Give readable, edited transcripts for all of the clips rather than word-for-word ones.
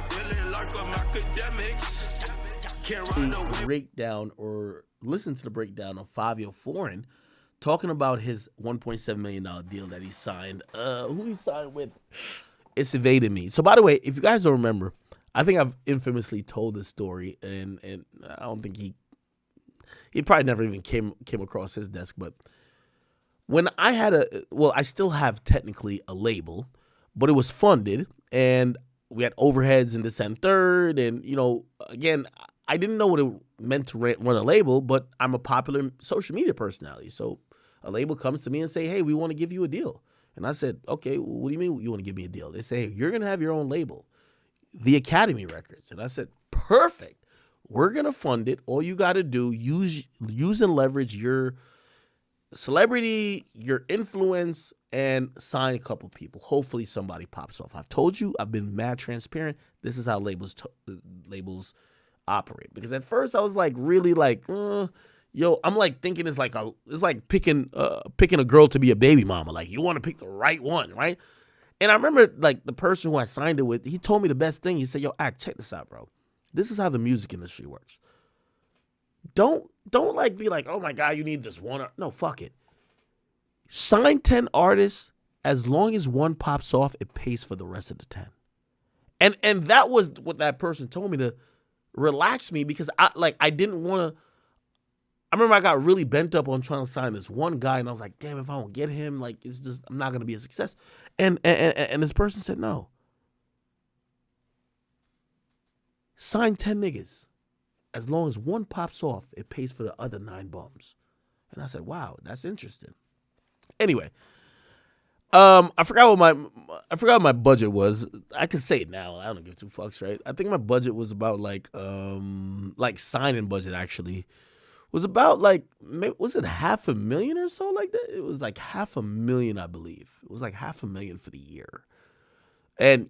feeling like I'm academics. Can't run away. Breakdown or listen to the breakdown of Fivio Foreign talking about his $1.7 million deal that he signed. Who he signed with? It's evading me. So, by the way, if you guys don't remember, I think I've infamously told this story, and I don't think he probably never even came across his desk. But when I had I still have technically a label, but it was funded, and we had overheads and this and third, and again, I didn't know what it meant to run a label, but I'm a popular social media personality, so a label comes to me and say, hey, we want to give you a deal. And I said, okay, what do you mean you want to give me a deal? They say, hey, you're going to have your own label, the Academy Records. And I said, perfect. We're going to fund it. All you got to do, use and leverage your celebrity, your influence, and sign a couple people. Hopefully somebody pops off. I've told you, I've been mad transparent. This is how labels operate. Because at first I was like, really like, I'm like thinking it's like picking a girl to be a baby mama. Like, you want to pick the right one, right? And I remember like the person who I signed it with, he told me the best thing. He said, yo, check this out, bro. This is how the music industry works. Don't like be like, oh my God, you need this one. No, fuck it. Sign 10 artists. As long as one pops off, it pays for the rest of the 10. And that was what that person told me to relax me, because I didn't want to. I remember I got really bent up on trying to sign this one guy, and I was like, damn, if I don't get him, like, it's just, I'm not going to be a success. And this person said, no. Sign 10 niggas. As long as one pops off, it pays for the other 9 bums. And I said, wow, that's interesting. Anyway, I forgot what my budget was. I can say it now. I don't give 2 fucks, right? I think my budget was about like signing budget actually was about like, was it $500,000 or so like that? It was like $500,000, I believe. It was like $500,000 for the year. And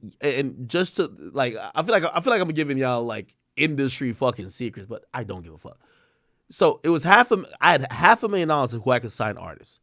just to like, I feel like I'm giving y'all like industry fucking secrets, but I don't give a fuck. So it was I had $500,000 who I could sign artists.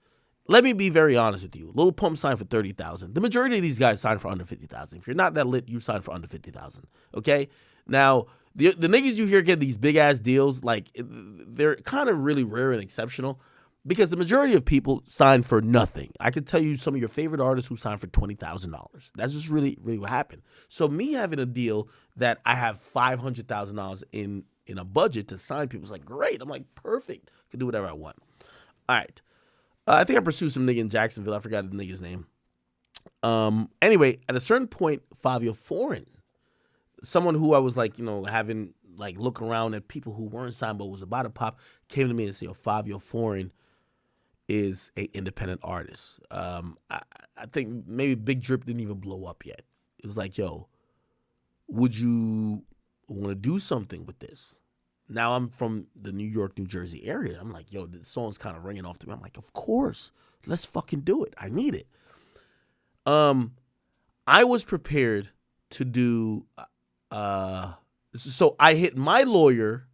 Let me be very honest with you. Lil Pump signed for $30,000. The majority of these guys signed for under $50,000. If you're not that lit, you sign for under $50,000. Okay. Now the niggas you hear get these big ass deals, like they're kind of really rare and exceptional, because the majority of people sign for nothing. I could tell you some of your favorite artists who signed for $20,000. That's just really, really what happened. So me having a deal that I have $500,000 in a budget to sign people is like, great. I'm like, perfect. I can do whatever I want. All right. I think I pursued some nigga in Jacksonville. I forgot the nigga's name. Anyway, at a certain point, Fivio Foreign, someone who I was like, having like look around at people who weren't signed but was about to pop, came to me and said, yo, Fivio Foreign is a independent artist. I think maybe Big Drip didn't even blow up yet. It was like, yo, would you want to do something with this? Now I'm from the New York, New Jersey area. I'm like, yo, this song's kind of ringing off to me. I'm like, of course, let's fucking do it. I need it. I was prepared to do, so I hit my lawyer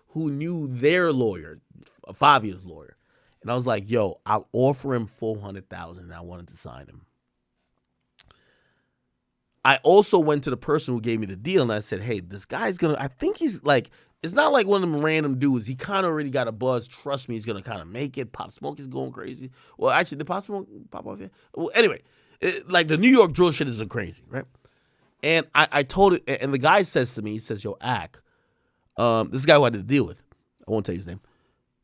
who knew their lawyer, Fivio's lawyer. And I was like, yo, I'll offer him $400,000 and I wanted to sign him. I also went to the person who gave me the deal and I said, hey, this guy's I think he's like, it's not like one of them random dudes. He kind of already got a buzz. Trust me, he's going to kind of make it. Pop Smoke is going crazy. Well, actually, did Pop Smoke pop off yet? Well, anyway, like the New York drill shit is crazy, right? And I told it, and the guy says to me, he says, yo, Ak, this is the guy who I did the deal with. I won't tell you his name.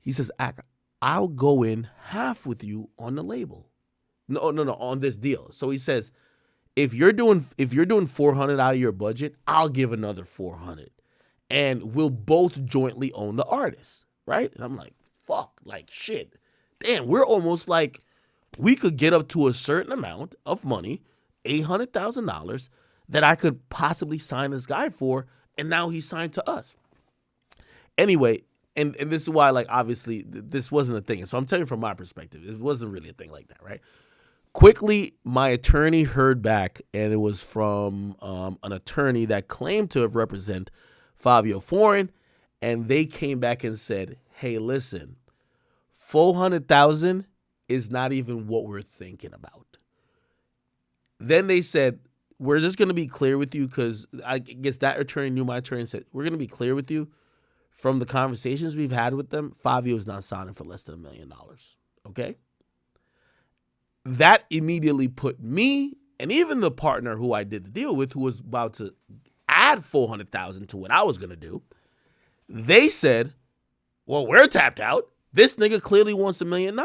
He says, Ak, I'll go in half with you on the label. No, on this deal. So he says, if you're doing 400 out of your budget, I'll give another 400, and we'll both jointly own the artist, right? And I'm like, fuck, like shit, damn, we're almost like we could get up to a certain amount of money, $800,000, that I could possibly sign this guy for, and now he's signed to us. Anyway, and this is why, like, obviously this wasn't a thing. So I'm telling you from my perspective, it wasn't really a thing like that, right? Quickly, my attorney heard back, and it was from an attorney that claimed to have represent Fivio Foreign, and they came back and said, hey, listen, $400,000 is not even what we're thinking about. Then they said, we're just going to be clear with you because I guess that attorney knew my attorney and said, we're going to be clear with you. From the conversations we've had with them, Fivio is not signing for less than $1 million. Okay? That immediately put me and even the partner who I did the deal with, who was about to add $400,000 to what I was going to do, they said, well, we're tapped out. This nigga clearly wants $1 million.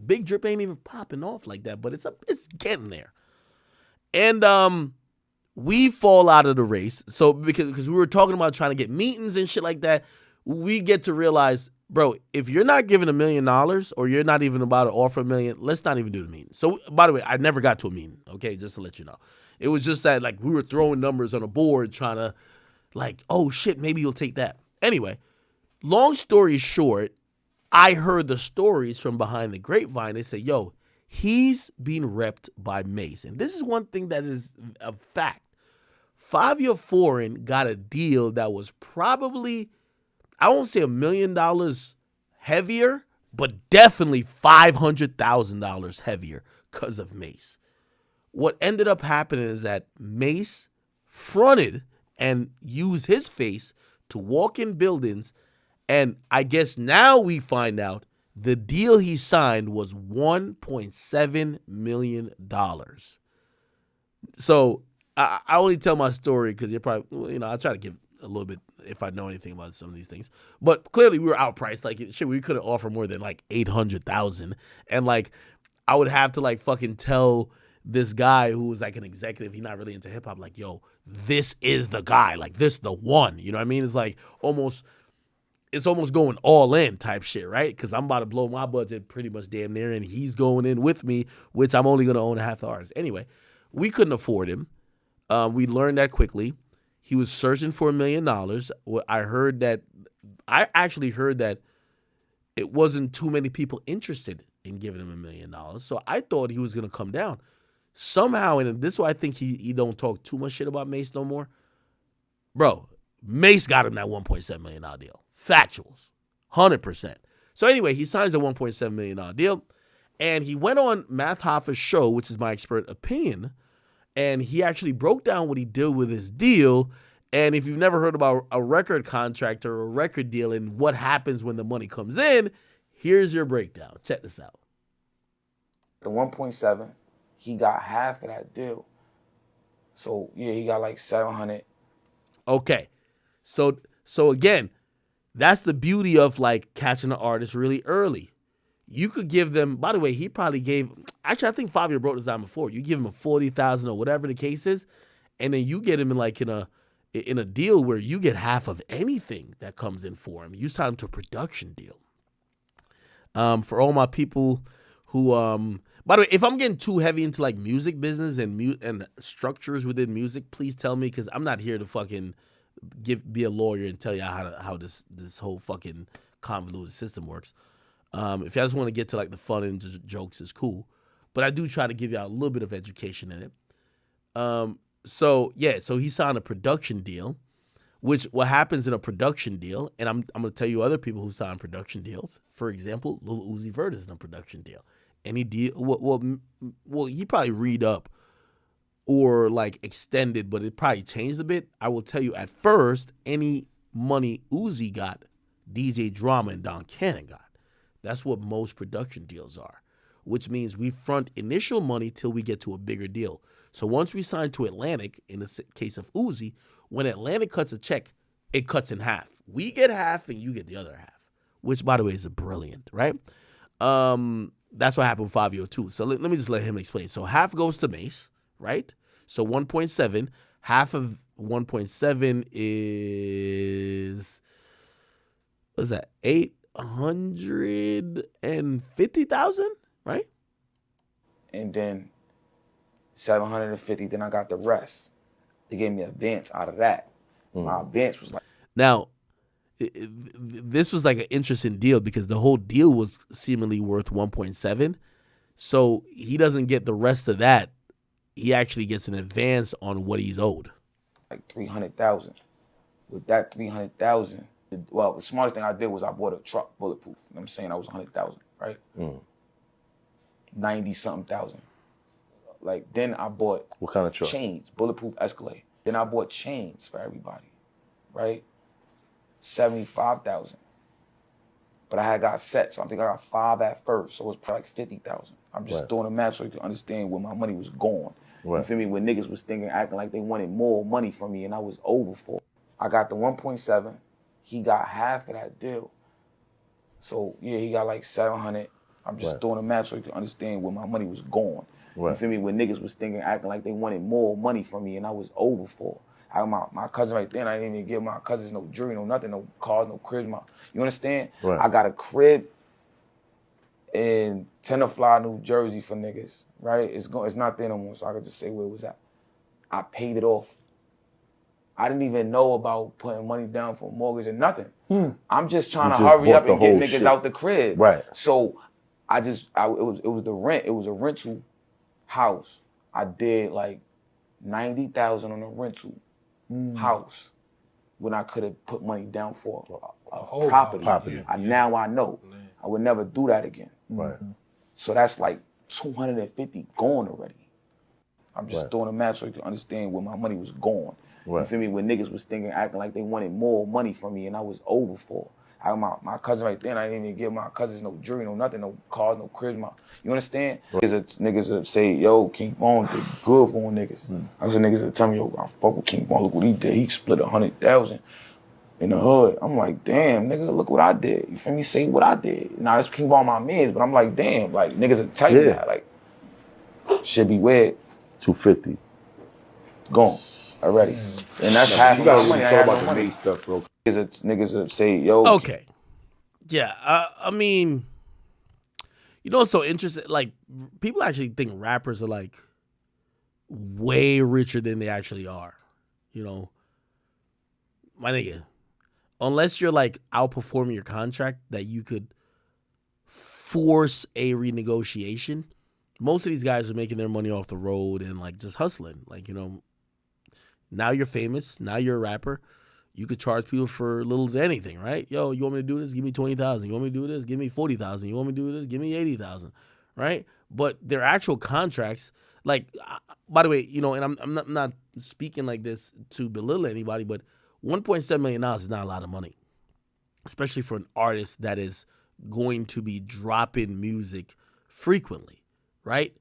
Big Drip ain't even popping off like that, but it's getting there. And we fall out of the race. So because we were talking about trying to get meetings and shit like that, we get to realize, bro, if you're not giving $1 million or you're not even about to offer $1 million, let's not even do the meeting. So, by the way, I never got to a meeting, okay, just to let you know. It was just that, like, we were throwing numbers on a board trying to, like, oh, shit, maybe you'll take that. Anyway, long story short, I heard the stories from behind the grapevine. They say, yo, he's being repped by Mace. And this is one thing that is a fact. Fivio Foreign got a deal that was probably, I won't say $1 million heavier, but definitely $500,000 heavier because of Mace. What ended up happening is that Mace fronted and used his face to walk in buildings, and I guess now we find out the deal he signed was $1.7 million. So I only tell my story because you're probably, I try to give a little bit if I know anything about some of these things. But clearly we were outpriced. Like, shit, we couldn't offer more than like $800,000. And like, I would have to like fucking tell this guy who was like an executive, he's not really into hip hop, like, yo, this is the guy. Like, this the one. You know what I mean? It's like it's almost going all in type shit, right? Because I'm about to blow my budget pretty much damn near, and he's going in with me, which I'm only going to own half the artist. Anyway, we couldn't afford him. We learned that quickly. He was searching for $1 million. I actually heard that it wasn't too many people interested in giving him $1 million. So I thought he was going to come down. Somehow, and this is why I think he don't talk too much shit about Mace no more. Bro, Mace got him that $1.7 million deal. Factuals. 100%. So anyway, he signs a $1.7 million deal. And he went on Math Hoffa's show, which is my expert opinion, and he actually broke down what he did with his deal. And if you've never heard about a record contract or a record deal and what happens when the money comes in, here's your breakdown. Check this out. The 1.7, he got half of that deal. So, yeah, he got like 700. Okay. So again, that's the beauty of like catching an artist really early. You could give them, by the way, he probably gave, actually, I think Fivio broke this down before. You give him a 40,000 or whatever the case is, and then you get him in like in a deal where you get half of anything that comes in for him. You sign him to a production deal. For all my people who, by the way, if I'm getting too heavy into like music business and structures within music, please tell me, because I'm not here to fucking be a lawyer and tell you how this whole fucking convoluted system works. If y'all just want to get to like the fun and jokes, is cool. But I do try to give y'all a little bit of education in it. So he signed a production deal, which what happens in a production deal, and I'm going to tell you other people who sign production deals. For example, Lil Uzi Vert is in a production deal. Any deal, well, he probably read up or like extended, but it probably changed a bit. I will tell you at first, any money Uzi got, DJ Drama and Don Cannon got. That's what most production deals are, which means we front initial money till we get to a bigger deal. So once we sign to Atlantic, in the case of Uzi, when Atlantic cuts a check, it cuts in half. We get half and you get the other half, which, by the way, is brilliant, right? That's what happened with Fivio too. So let me just let him explain. So half goes to Mace, right? So 1.7, half of 1.7 is, what is that, 850,000, right? And then 750, then I got the rest. They gave me an advance out of that. My advance was like... Now, this was like an interesting deal because the whole deal was seemingly worth 1.7. So he doesn't get the rest of that. He actually gets an advance on what he's owed. Like 300,000. With that 300,000, well, the smartest thing I did was I bought a truck, bulletproof. You know what I'm saying? I was 100,000, right? 90-something thousand. like then I bought What kind of truck? chains, bulletproof Escalade. Then I bought chains for everybody, right? 75,000. But I had got set, so I think I got 5 at first, so it was probably like 50,000. I'm just doing the math so you can understand where my money was going. Right. You feel me? When niggas was acting like they wanted more money from me, and I was over for it. I got the 1.7. He got half of that deal. So yeah, he got like 700. I'm just doing the math so you can understand where my money was going. Right. You feel me? When niggas was acting like they wanted more money from me, and I was over for it. I got my cousin right there, and I didn't even give my cousins no jewelry, no nothing, no cars, no cribs. You understand? Right. I got a crib in Tenafly, New Jersey for niggas, right? It's not there no more, so I could just say where it was at. I paid it off. I didn't even know about putting money down for a mortgage or nothing. I'm just trying to hurry up and get niggas out the crib. Right. So it was the rent. It was a rental house. I did like 90,000 on a rental house when I could have put money down for a property. Now I know. I would never do that again. Right. So that's like 250 gone already. I'm just doing the math so you can understand where my money was going. Right. You feel me? When niggas was acting like they wanted more money from me, and I was over for it. I got my cousin right there, and I didn't even give my cousins no jewelry, no nothing, no cars, no cribs. You understand? Right. Niggas that say, yo, King Von did good for niggas. I was niggas that tell me, yo, I fuck with King Von, look what he did. He split 100,000 in the hood. I'm like, damn, nigga, look what I did. You feel me? Say what I did. Now, it's King Von my mans, but I'm like, damn, like, niggas will tell you that. Like, should be weird. 250. Gone. Already. And that's half of my money. I had no money. Stuff, bro. Niggas that say, yo. Okay. Yeah, I mean, you know what's so interesting? Like, people actually think rappers are, like, way richer than they actually are. You know? My nigga, unless you're, like, outperforming your contract that you could force a renegotiation, most of these guys are making their money off the road and, like, just hustling. Like, you know, now you're famous. Now you're a rapper. You could charge people for little as anything, right? Yo, you want me to do this? Give me 20,000. You want me to do this? Give me 40,000. You want me to do this? Give me 80,000, right? But their actual contracts, like, by the way, you know, and I'm not speaking like this to belittle anybody, but $1.7 million is not a lot of money, especially for an artist that is going to be dropping music frequently, right?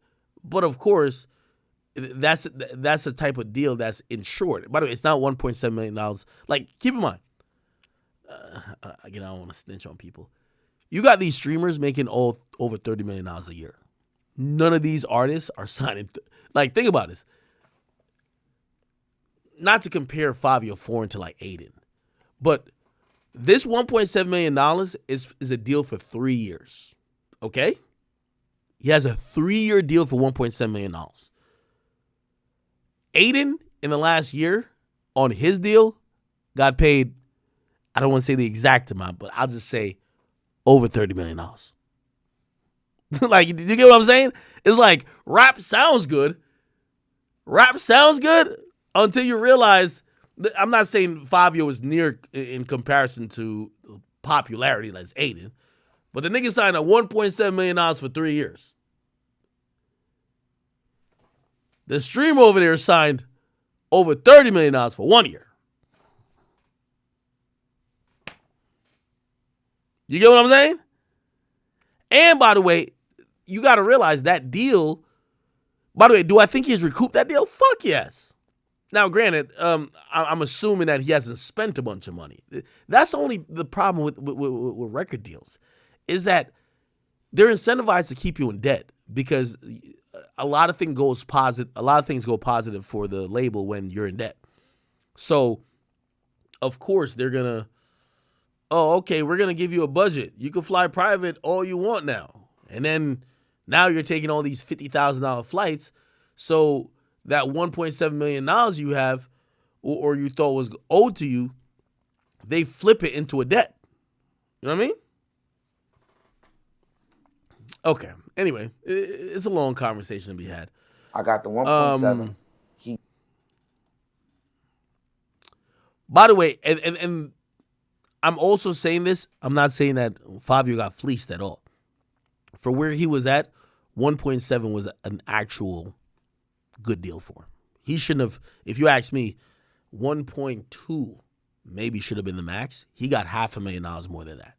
But of course, that's a type of deal that's insured. By the way, it's not $1.7 million. Like, keep in mind, again, I don't want to snitch on people. You got these streamers making over $30 million a year. None of these artists are signing. Like, think about this. Not to compare Fivio Foreign to, like, Aiden, but this $1.7 million is a deal for 3 years, okay? He has a 3-year deal for $1.7 million. Aiden, in the last year, on his deal, got paid, I don't want to say the exact amount, but I'll just say over $30 million. Like, you get what I'm saying? It's like, rap sounds good. Rap sounds good until you realize, I'm not saying Fivio is near in comparison to popularity like Aiden, but the nigga signed a $1.7 million for 3 years. The streamer over there signed over $30 million for 1 year. You get what I'm saying? And by the way, you got to realize that deal, by the way, do I think he's recouped that deal? Fuck yes. Now, granted, I'm assuming that he hasn't spent a bunch of money. That's only the problem with record deals, is that they're incentivized to keep you in debt because a lot of things go positive for the label when you're in debt. So, of course, they're gonna, okay, we're gonna give you a budget. You can fly private all you want now, and then now you're taking all these $50,000 flights. So that $1.7 million you have, or you thought was owed to you, they flip it into a debt. You know what I mean? Okay. Anyway, it's a long conversation to be had. I got the 1.7. By the way, and I'm also saying this, I'm not saying that Fivio got fleeced at all. For where he was at, 1.7 was an actual good deal for him. He shouldn't have, if you ask me, 1.2 maybe should have been the max. He got $500,000 more than that.